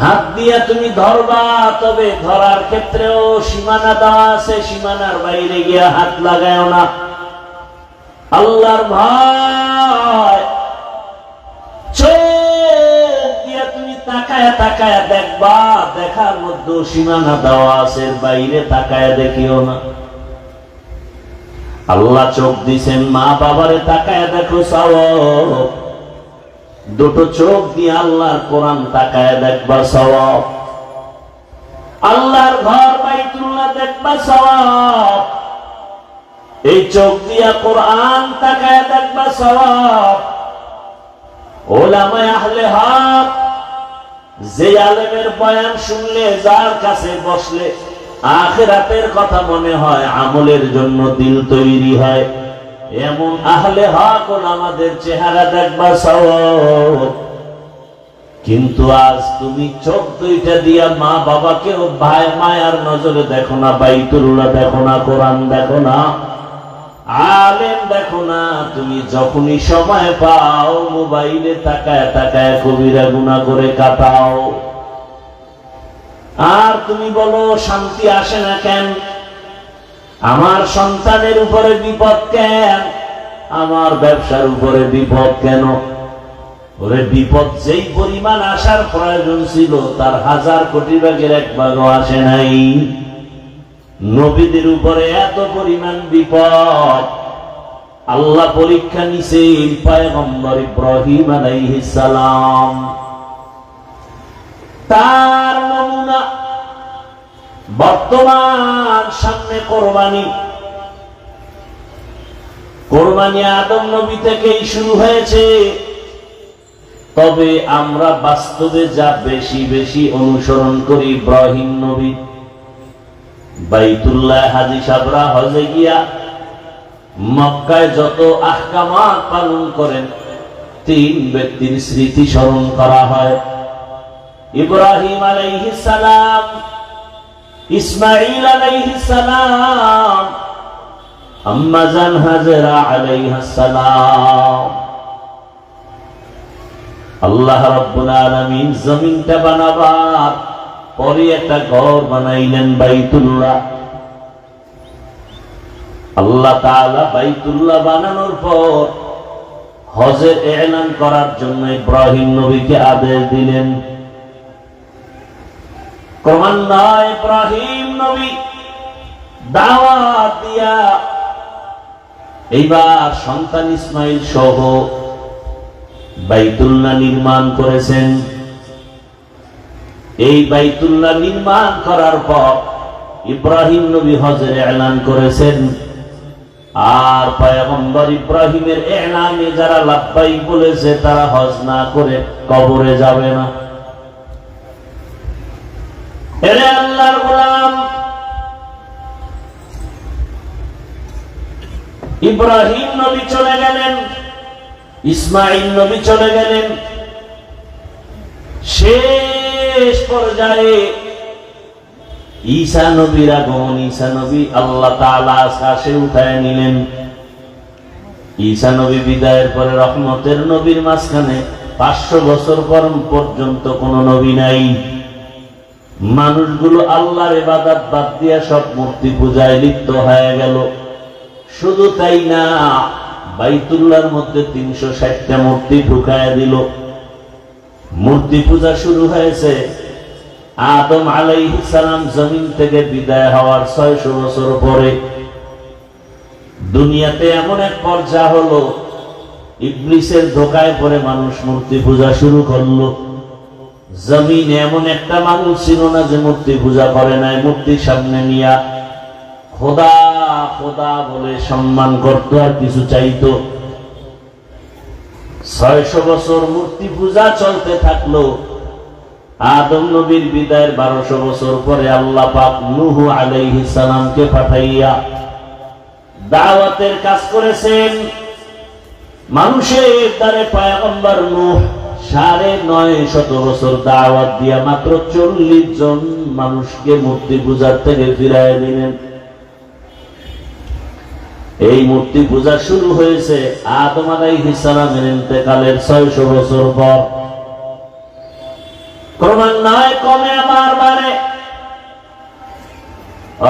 হাত দিয়া তুমি ধরবা, তবে ধরার ক্ষেত্রেও সীমানা দেওয়া আছে, সীমানার বাইরে গিয়া হাত লাগায়ও না। আল্লাহর ভয়, চোখ দিয়া তুমি তাকায়া তাকায়া দেখবা, দেখার মধ্যে সীমানা দেওয়া আছে, বাইরে তাকায়া দেখিও না। আল্লাহ চোখ দিছেন, মা বাবারে তাকায়া দেখো সওয়াব, দুটো চোখ দিয়ে আল্লাহর কোরআন তাকায়া দেখবা সওয়াব, আল্লাহর ঘর বাইতুল্লাহ দেখবা সওয়াব, এই চোখ দিয়া কোরআন তাকায়া দেখবা সওয়াব। উলামায়ে আহলে হক, যে আলেমের বয়ান শুনলে, যার কাছে বসলে আখিরাতের কথা মনে হয়, আমলের জন্য দিল তৈরি হয়, এমন আহলে হক আমাদের চেহারা দেখবা সওয়াব। কিন্তু আজ তুমি চোখ দুইটা দিয়া মা বাবাকেও ভাই মায়ার নজরে দেখো না, বাইতুল্লাহ দেখো না, কোরআন দেখো না, আলেম দেখো না। তুমি যখনই সময় পাও মোবাইলে তাকায় তাকায় কবিরা গুনাহ করে কাটাও। আর তুমি বলো শান্তি আসে না কেন? আমার সন্তানের উপরে বিপদ কেন? আমার ব্যবসার উপরে বিপদ কেন? ওরে বিপদ যেই পরিমাণ আসার প্রয়োজন ছিল, তার 1000 কোটি ভাগের 1 ভাগও আসে নাই। নবীদের উপরে এত পরিমাণ বিপদ, আল্লাহ পরীক্ষা নিছেন পয়গম্বর ইব্রাহিম আলাইহিস সালাম। তার নমুনা বর্তমান সামনে কোরবানি। কোরবানি আদম নবী থেকেই শুরু হয়েছে, তবে আমরা বাস্তবে যা বেশি বেশি অনুসরণ করি ইব্রাহিম নবী। বাইতুল্লাহ হাজী সাবরা হজে গিয়া মক্কায় যত আহকামাত পালন করেন, 3 ব্যক্তির স্মৃতি স্মরণ করা হয়। ইব্রাহিম আলাইহিস সালাম, ইসমাঈল আলাইহিস সালাম, আম্মা জান হাজেরা আলাইহিস সালাম। আল্লাহ রাব্বুল আলামিন জমিনটা বানাবার পরে একটা ঘর বানাইলেন বাইতুল্লাহ। আল্লাহ তাআলা বাইতুল্লাহ বানানোর পর হজের এলান করার জন্য ইব্রাহিম নবীকে আদেশ দিলেন। ক্রমান্বয়ে ইব্রাহিম নবী দাওয়াত দিয়া এইবার সন্তান ইসমাইল সহ বাইতুল্লাহ নির্মাণ করেছেন। এই বাইতুল্লাহ নির্মাণ করার পর ইব্রাহিম নবী হজের এলান করেছেন। আর পয়গম্বর ইব্রাহিমের এলানে যারা লাব্বাইক বলেছে, তারা হজ না করে কবরে যাবে না। এরে আল্লাহর গোলাম, ইব্রাহিম নবী চলে গেলেন, ইসমাঈল নবী চলে গেলেন। শেষ পর্যায়ে ঈসা নবীর আগমন। ঈসা নবী আল্লাহ তাআলা আকাশে উঠায় নিলেন। ঈসা নবী বিদায়ের পরে রহমতের নবীর মাঝখানে 500 বছর পর্যন্ত কোন নবী নাই। মানুষগুলো আল্লাহর ইবাদত বাদ দিয়া সব মূর্তি পূজায় লিপ্ত হয়ে গেল। শুধু তাই না, বাইতুল্লাহর মধ্যে 360টা মূর্তি ঢুকায় দিল। মূর্তি পূজা শুরু হয়েছে আদম আলাইহিস সালাম জমিন থেকে বিদায় হওয়ার 600 বছর পরে। দুনিয়াতে এমন এক পর্যায় হলো, ইবলিসের ধোঁকায় পড়ে মানুষ মূর্তি পূজা শুরু করলো। জমিনে এমন একটা মানুষ ছিল না যে মূর্তি পূজা করে নাই। মূর্তির সামনে নিয়া খোদা খোদা বলে সম্মান করত আর কিছু চাইতো। 600 বছর মূর্তি পূজা চলতে থাকলো। আদম নবীর বিদায়ের 1200 বছর পরে আল্লাহ পাক নূহ আলাইহিস সালামকে পাঠাইয়া দাওয়াতের কাজ করেছেন। মানুষের দ্বারে পয়গম্বর নূহ 950 বছর দাওয়াত দিয়া মাত্র 40 জন মানুষকে মূর্তি পূজার থেকে ফিরাইয়া দিলেন। এই মূর্তি পূজা শুরু হয়েছে আদম আলাইহিস সালামের ইন্তেকালের 600 বছর পর। ক্রমান্বয়ে কমে আবার বাড়ে।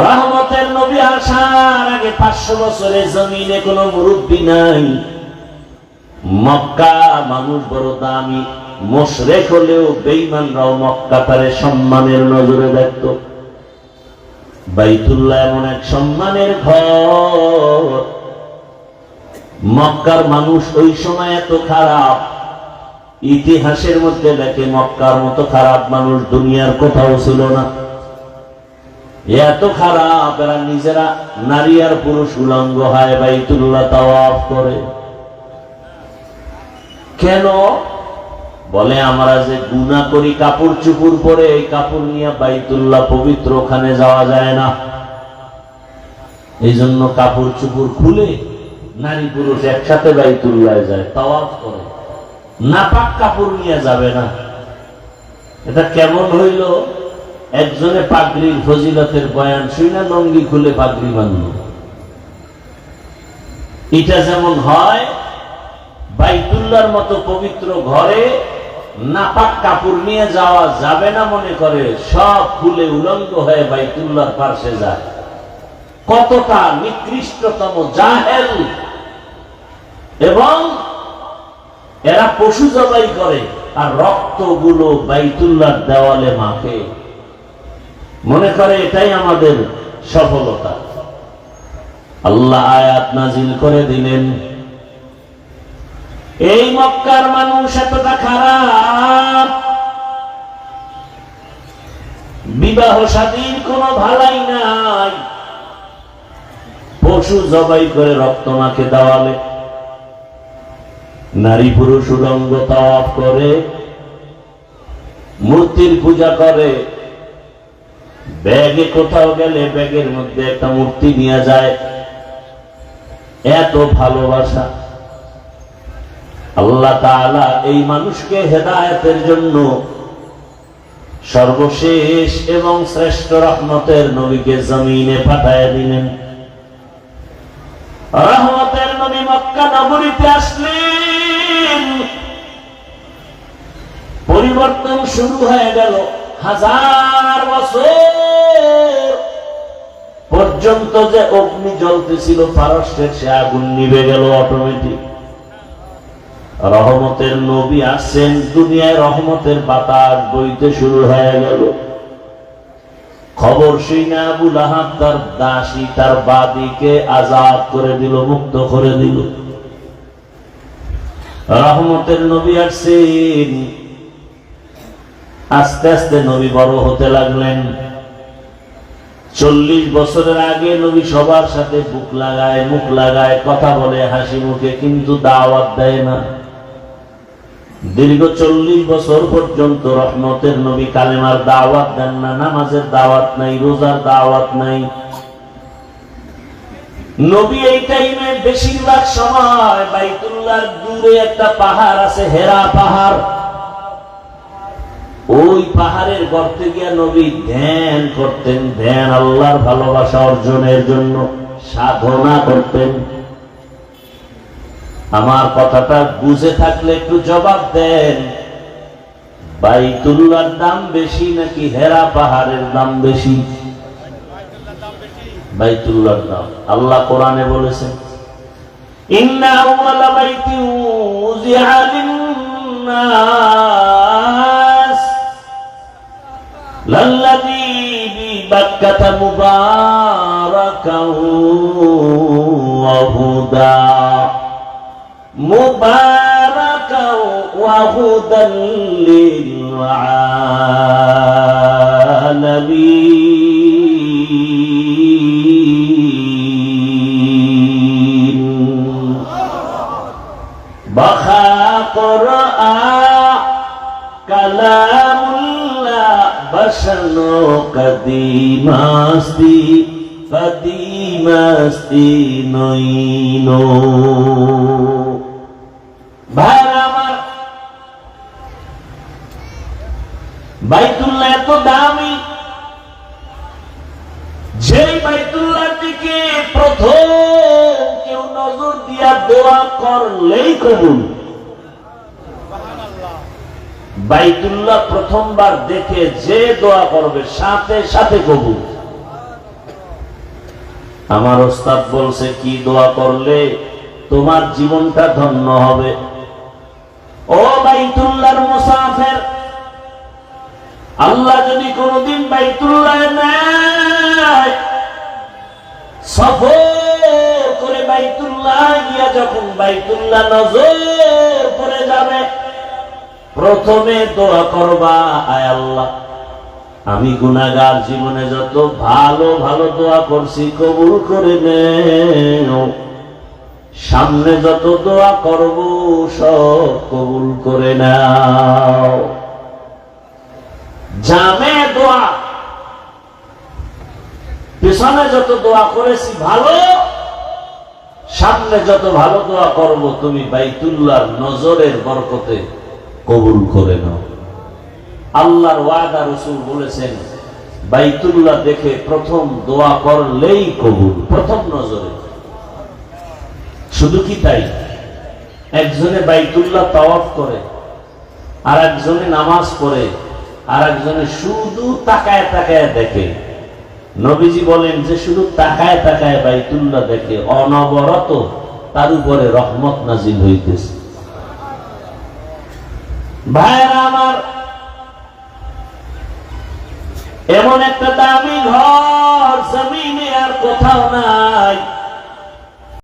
রহমতের নবী আসার আগে 500 বছরে জমিনে কোনো মুরব্বী নাই। মক্কা মানুষ বড় দামি, মুশরিক হলেও বেঈমানরাও মক্কা তারে সম্মানের নজরে দেখত। বাইতুল্লাহ এমন এক সম্মানের ঘর, মক্কার মানুষ ওই সময় এত খারাপ, ইতিহাসের মধ্যে লেখে মক্কার মতো খারাপ মানুষ দুনিয়ার কোথাও ছিল না। এত খারাপ, এরা নিজেরা নারী আর পুরুষ উলঙ্গ হয় বাইতুল্লাহ তাওয়াফ করে। কেন? বলে আমরা যে গুনাহ করি কাপড় চুপড় পরে, এই কাপড় নিয়ে বাইতুল্লাহ পবিত্র, ওখানে যাওয়া যায় না। এই জন্য কাপড় চুপড় খুলে নারী পুরুষ একসাথে বাইতুল্লাহ যায়, তাওয়াফ করে। নাপাক কাপড় নিয়ে যাবে না। এটা কেমন হইল? একজনে পাগড়ির ফজিলতের বয়ান শুনে লঙ্গি খুলে পাগড়ি বাঁধল। এটা যেমন হয়, বাইতুল্লাহর মতো পবিত্র ঘরে নাপাক কাপড় নিয়ে যাওয়া যাবে না মনে করে সব খুলে উলঙ্গ হয়ে বাইতুল্লাহর পাশে যায়। কতটা নিকৃষ্টতম জাহেল! এবং এরা পশু জবাই করে আর রক্তগুলো বাইতুল্লাহর দেওয়ালে মাখে, মনে করে এটাই আমাদের সফলতা। আল্লাহ আয়াত নাজিল করে দিলেন, এই মক্কার মানুষ এতটা খারাপ, বিবাহ শাদীর কোনো ভালাই নাই, পশু জবাই করে রক্ত মাখে দেওয়ালে, নারী পুরুষ উলঙ্গ তাওয়াফ করে, মূর্তির পূজা করে। ব্যাগে কোথাও গেলে ব্যাগের মধ্যে একটা মূর্তি নিয়ে যায়। এত ভালোবাসা! আল্লাহ তাআলা এই মানুষকে হেদায়েতের জন্য সর্বশেষ এবং শ্রেষ্ঠ রহমতের নবীকে জমিনে পাঠায় দিলেন। রহমতের নবী মক্কা নগরীতে আসলেন, পরিবর্তন শুরু হয়ে গেল। 1000 বছর পর্যন্ত যে অগ্নি জ্বলতেছিল পারস্যের, সে আগুন নিভে গেল অটোমেটিক। রহমতের নবী আসছেন, দুনিয়ায় রহমতের বাতাস বইতে শুরু হয়ে গেল। খবর শুনে আবু লাহাব তার দাসী, তার বাদীকে আজাদ করে দিল, মুক্ত করে দিল। রহমতের নবী আসছেন, আস্তে আস্তে নবী বড় হতে লাগলেন। 40 বছরের আগে নবী সবার সাথে বুক লাগায়, মুখ লাগায়, কথা বলে হাসি মুখে, কিন্তু দাওয়াত দেয় না। দীর্ঘ 40 বছর পর্যন্ত রহমতের নবী কালেমার দাওয়াত দেন না, নামাজের দাওয়াত নাই, রোজার দাওয়াত নাই। নবী এই টাইমে বেশিরভাগ সময় বাইতুল্লাহর দূরে একটা পাহাড় আছে, হেরা পাহাড়, ওই পাহাড়ের গর্তে গিয়া নবী ধ্যান করতেন। ধ্যান আল্লাহর ভালোবাসা অর্জনের জন্য সাধনা করতেন। আমার কথাটা বুঝে থাকলে একটু জবাব দেন, বাইতুল্লাহর দাম বেশি নাকি হেরা পাহাড়ের দাম বেশি? বাইতুল্লাহর দাম। আল্লাহ কোরআনে বলেছেন, ইন্না আউওয়ালা বাইতিন উযিআ লিন-নাস লাল্লাযী বিবাক্কাতা মুবারাকান ওয়া হুদা মুবারাকান ওয়া হুদান লিল আলামিন। বাখা কোরআন কালামুল্লাহ বশনো কদিমাস্তি কদিমাস্তি নইনো। ভাইরা আমার, বাইতুল্লাহ এত দামি, যে বাইতুল্লাহ দিকে প্রথম কেউ নজর দিয়া দোয়া করলেই কবুল। বাইতুল্লাহ প্রথমবার দেখে যে দোয়া করবে সাথে সাথে কবুল। আমার ওস্তাদ বলছে কি দোয়া করলে তোমার জীবনটা ধন্য হবে। ও বাইতুল্লাহর মুসাফির, আল্লাহ যদি কোনদিন বাইতুল্লাহ নেয়, সফর করে বাইতুল্লাহ গিয়া যখন বাইতুল্লাহ নজর পড়ে যাবে, প্রথমে দোয়া করবা, আয় আল্লাহ আমি গুনাহগার, জীবনে যত ভালো ভালো দোয়া করছি কবুল করে নেও, সামনে যত দোয়া করব সব কবুল করে নাও। জামে দোয়া, পেছনে যত দোয়া করেছি ভালো, সামনে যত ভালো দোয়া করব তুমি বাইতুল্লাহর নজরের বরকতে কবুল করে নাও। আল্লাহর ওয়াদা, রাসূল বলেছেন বাইতুল্লাহ দেখে প্রথম দোয়া করলেই কবুল, প্রথম নজরে। শুধু কি তাই, একজনে বাইতুল্লাহ তাওয়াফ করে, আর একজনে নামাজ পড়ে, আর একজনে শুধু তাকায় তাকায় দেখে। নবীজি বলেন যে শুধু তাকায় তাকায় বাইতুল্লাহ দেখে, অনবরত তার উপরে রহমত নাজিল হইতেছে। ভাইরা আমার, এমন একটা দামি ঘর জমিনে আর কোথাও নাই।